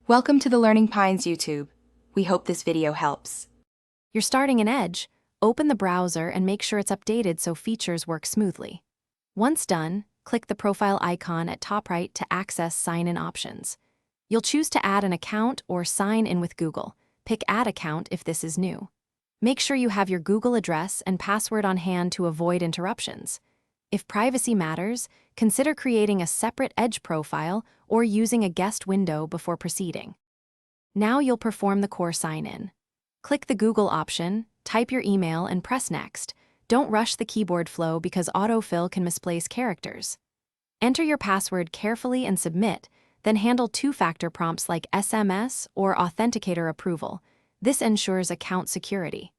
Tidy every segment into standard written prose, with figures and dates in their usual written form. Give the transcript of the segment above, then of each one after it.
Welcome to the Learning Pines YouTube. We hope this video helps. You're starting in Edge. Open the browser and make sure it's updated so features work smoothly. Once done, click the profile icon at top right to access sign-in options. You'll choose to add an account or sign in with Google. Pick Add Account if this is new. Make sure you have your Google address and password on hand to avoid interruptions. If privacy matters, consider creating a separate Edge profile or using a guest window before proceeding. Now you'll perform the core sign-in. Click the Google option, type your email, and press Next. Don't rush the keyboard flow because autofill can misplace characters. Enter your password carefully and submit, then handle two-factor prompts like SMS or Authenticator approval. This ensures account security.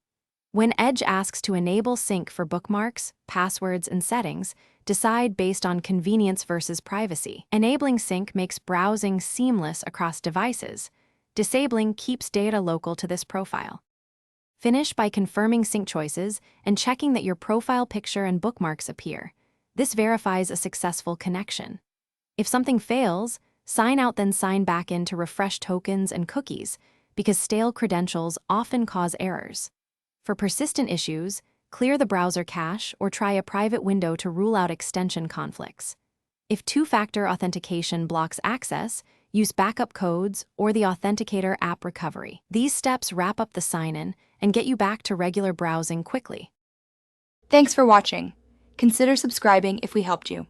When Edge asks to enable sync for bookmarks, passwords, and settings, decide based on convenience versus privacy. Enabling sync makes browsing seamless across devices. Disabling keeps data local to this profile. Finish by confirming sync choices and checking that your profile picture and bookmarks appear. This verifies a successful connection. If something fails, sign out then sign back in to refresh tokens and cookies, because stale credentials often cause errors. For persistent issues, clear the browser cache or try a private window to rule out extension conflicts. If two-factor authentication blocks access, use backup codes or the Authenticator app recovery. These steps wrap up the sign-in and get you back to regular browsing quickly. Thanks for watching. Consider subscribing if we helped you.